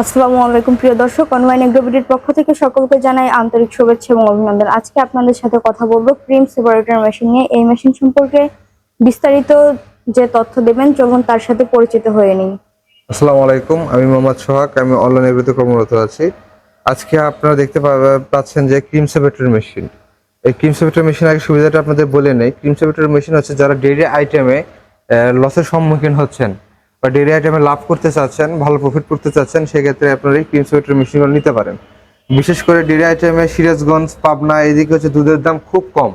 আসসালামু আলাইকুম প্রিয় দর্শক, অনলাইন এগ্রোবিডির পক্ষ থেকে সকলকে জানাই আন্তরিক শুভেচ্ছা এবং অভিনন্দন। আজকে আপনাদের সাথে কথা বলবো ক্রিম সেপারেটর মেশিন নিয়ে। এই মেশিন সম্পর্কে বিস্তারিত যে তথ্য দেবেন, চলুন তার সাথে পরিচিত হয়ে নিই। আসসালামু আলাইকুম, আমি মোহাম্মদ সোহাগ। আমি অনলাইন এগ্রোতে কর্মরত আছি। আজকে আপনারা দেখতে পাচ্ছেন যে ক্রিম সেপারেটর মেশিন। এই ক্রিম সেপারেটর মেশিন আগে সুবিধাটা আপনাদের বলে নেই। ক্রিম সেপারেটর মেশিন হচ্ছে যারা ডেইরি আইটেমে লসের সম্মুখীন হচ্ছেন বা ডেইরি আইটেমে লাভ করতে চাচ্ছেন, ভালো প্রফিট করতে চাচ্ছেন, সেক্ষেত্রে আপনারা এই ক্রিম সেপারেটর মেশিনগুলো নিতে পারেন। বিশেষ করে ডেইরি আইটেমে সিরাজগঞ্জ, পাবনা এদিকে হচ্ছে দুধের দাম খুব কম।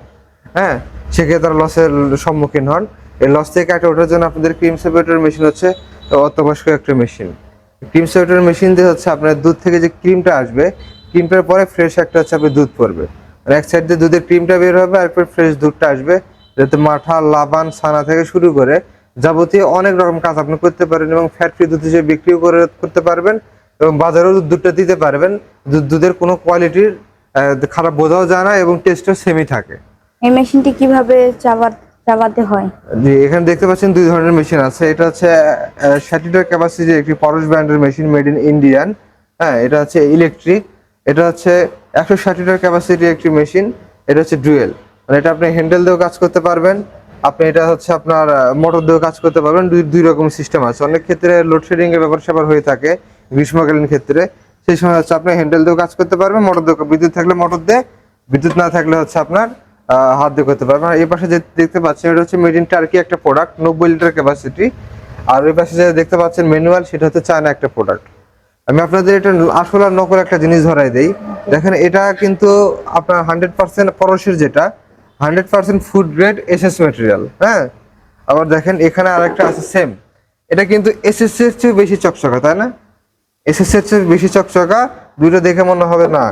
হ্যাঁ, সেক্ষেত্রে তারা লসের সম্মুখীন হন। এই লস থেকে কাটে ওঠার জন্য আপনাদের ক্রিম সেপারেটর মেশিন হচ্ছে অত্যাবশ্যক একটা মেশিন। ক্রিম সেপারেটর মেশিন দিয়ে হচ্ছে আপনার দুধ থেকে যে ক্রিমটা আসবে, ক্রিমটার পরে ফ্রেশ একটা হচ্ছে আপনার দুধ পড়বে। আর এক সাইড দিয়ে দুধের ক্রিমটা বের হবে, আর এরপর ফ্রেশ দুধটা আসবে, যাতে মাঠা, লাবান, ছানা থেকে শুরু করে যাবতীয় অনেক রকম কাজ আপনি করতে পারেন এবং ফ্যাট ফ্রি দুধ হিসেবে বিক্রিও করতে পারবেন এবং বাজারেও দুধটা দিতে পারবেন। দুধের কোনো কোয়ালিটির খারাপ বোঝাও যায় না এবং টেস্টও সেমই থাকে। এই মেশিনটি কিভাবে চালাতে হয়? জি, এখানে দেখতে পাচ্ছেন দুই ধরনের মেশিন আছে। এটা হচ্ছে 60 লিটার ক্যাপাসিটির একটি পরশ ব্র্যান্ডের মেশিন, মেড ইন ইন্ডিয়ান। হ্যাঁ, এটা হচ্ছে ইলেকট্রিক। এটা হচ্ছে 160 লিটার ক্যাপাসিটির একটি মেশিন। এটা হচ্ছে ডুয়েল, মানে এটা আপনি হ্যান্ডেল দিয়েও কাজ করতে পারবেন, আপনি এটা হচ্ছে আপনার মোটর দিয়েও কাজ করতে পারবেন। দুই রকম সিস্টেম আছে। অনেক ক্ষেত্রে লোডশেডিং এর ব্যাপার স্যাপার হয়ে থাকে গ্রীষ্মকালীন ক্ষেত্রে, সেই সময় হচ্ছে আপনি হ্যান্ডেল দিয়েও কাজ করতে পারবেন, মোটর দিয়ে, বিদ্যুৎ থাকলে মোটর দিয়ে, বিদ্যুৎ না থাকলে হচ্ছে আপনার হাত দিয়ে করতে পারবেন। আর এই পাশে যে দেখতে পাচ্ছেন, এটা হচ্ছে মেড ইন টার্কি একটা প্রোডাক্ট, 90 লিটার ক্যাপাসিটি। আর ওই পাশে যে দেখতে পাচ্ছেন ম্যানুয়াল, সেটা হচ্ছে চায়না একটা প্রোডাক্ট। আমি আপনাদের এটা আসল আর নকল একটা জিনিস ধরাই দেই। দেখেন, এটা কিন্তু আপনার 100% পরশের, যেটা 100% ফুড গ্রেড এসএস ম্যাটেরিয়াল। হ্যাঁ, আবার দেখেন এখানে আরেকটা আছে সেম। এটা কিন্তু এসএস এর চেয়ে বেশি চকচকা, তাই না? এসএস এর চেয়ে বেশি চকচকা। দুটো দেখে মনে হবে না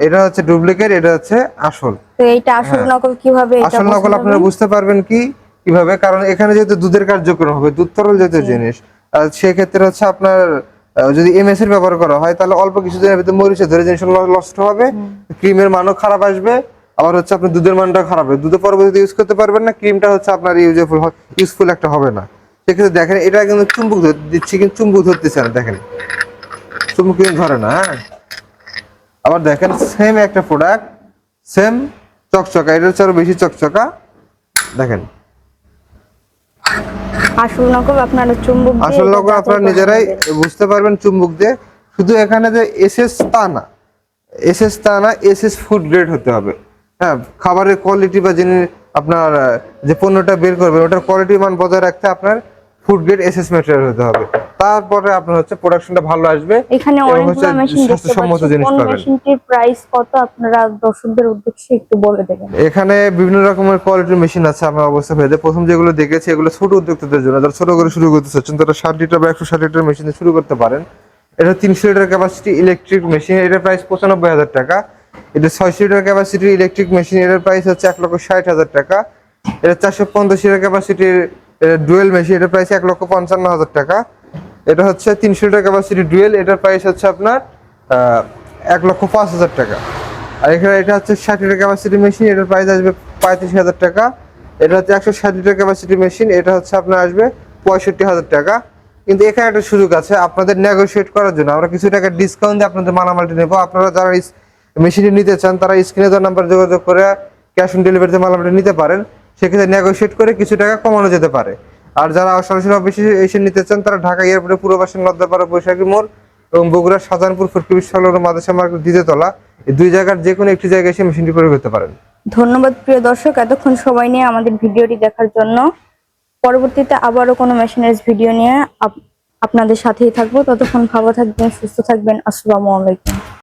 এটা হচ্ছে ডুপ্লিকেট, এটা হচ্ছে আসল। তো এইটা আসল নকল কিভাবে? আসল নকল আপনারা বুঝতে পারবেন কিভাবে? কারণ এখানে যেহেতু দুধের কার্যক্রম হবে, দুধ তরল জাতীয় জিনিস, সেক্ষেত্রে হচ্ছে আপনার যদি এমএস এর ব্যবহার করা হয়, তাহলে অল্প কিছুদিনের ভিতরে মরিচে ধরে জিনিস নষ্ট হবে, ক্রিমের মানও খারাপ আসবে, আবার হচ্ছে আপনার দুধের মানটাও খারাপ হবে, দুধে পরবর্তীতে ইউজ করতে পারবেন না, ক্রিমটা হচ্ছে আপনার ইউজফুল একটা হবে না। সেক্ষেত্রে দেখেন, এটা কিন্তু চুম্বক দিচ্ছি, কিন্তু চুম্বক ধরতেছে না। দেখেন, চুম্বক কিন্তু ধরে না। হ্যাঁ, আবার দেখেন সেম একটা প্রোডাক্ট, সেম চকচকা, এটা হচ্ছে আরো বেশি চকচকা। দেখেন, আসল নকল আপনারা চুম্বক দিয়ে, আসল নকল আপনারা নিজেরাই বুঝতে পারবেন চুম্বক দিয়ে। শুধু এখানে যে এসএস তা না, এসএস ফুড গ্রেড হতে হবে। হ্যাঁ, খাবারের কোয়ালিটি বা যিনি আপনার যে পণ্যটা বের করবেন, ওটার কোয়ালিটি মান বজায় রাখতে আপনার ফুড গ্রেড এসএস ম্যাটেরিয়াল হতে হবে। তারপরে আপনার হচ্ছে প্রোডাকশনটা ভালো আসবে। এখানে অনেকগুলো মেশিন দেখতে পাচ্ছি। কোন পাবেন। মেশিনটির প্রাইস কত আপনারা দর্শকদের উদ্দেশ্যে একটু বলে দেবেন? এখানে বিভিন্ন রকমের কোয়ালিটির মেশিন আছে আমার অবস্থা ভেদে। প্রথম যেগুলো দেখেছি, এগুলো ছোট উদ্যোক্তাদের জন্য, যারা ছোট করে শুরু করতে চাচ্ছেন, তারা 60 লিটার বা 160 লিটার মেশিনে শুরু করতে পারেন। এটা 300 লিটার ক্যাপাসিটি ইলেকট্রিক মেশিন, এটার প্রাইস 95,000 টাকা। এটা 600 লিটার ক্যাপাসিটির ইলেকট্রিক মেশিন, এটার প্রাইস হচ্ছে 1,60,000 টাকা। এটা 450 লিটার ক্যাপাসিটির ডুয়েল মেশিন, এটার প্রাইস 1,55,000 টাকা। এটা হচ্ছে 300 লিটার ক্যাপাসিটি ডুয়েল, এটার প্রাইস হচ্ছে আপনার 1,05,000 টাকা। আর এখানে এটা হচ্ছে 60 লিটার ক্যাপাসিটি মেশিন, এটার প্রাইস আসবে 35,000 টাকা। এটা হচ্ছে 160 লিটার ক্যাপাসিটি মেশিন, এটা হচ্ছে আপনার আসবে 65,000 টাকা। কিন্তু এখানে একটা সুযোগ আছে আপনাদের নেগোশিয়েট করার জন্য, আমরা কিছু টাকা ডিসকাউন্ট দিয়ে আপনাদের মালামালটি নেবো। আপনারা যারা মেশিনটি নিতে চান, তারা স্ক্রিনে দেওয়া নাম্বার যোগাযোগ করে ক্যাশ অন ডেলিভারিতে মালামালটি নিতে পারেন। সেক্ষেত্রে নেগোশিয়েট করে কিছু টাকা কমানো যেতে পারে। আর যারা সরাসরি অফিসে এসে নিতে চান, তারা ঢাকা এয়ারপোর্টে পূর্ব পাশে নদ্দাপাড়া বৈশাখী মোড় এবং বগুড়া শাহজাহানপুর ফটকি বিশ্ববিদ্যালয় মাদ্রাসা মার্কেট দ্বিতীয়তলা, এই দুই জায়গার যে কোনো একটি জায়গায় এসে মেশিনটি প্রয়োগ করতে পারেন। ধন্যবাদ প্রিয় দর্শক, এতক্ষণ সময় নিয়ে আমাদের ভিডিওটি দেখার জন্য। পরবর্তীতে আবারও কোনো মেশিনারিজ ভিডিও নিয়ে আপনাদের সাথেই থাকবো। ততক্ষণ ভালো থাকবেন, সুস্থ থাকবেন। আসসালামু আলাইকুম।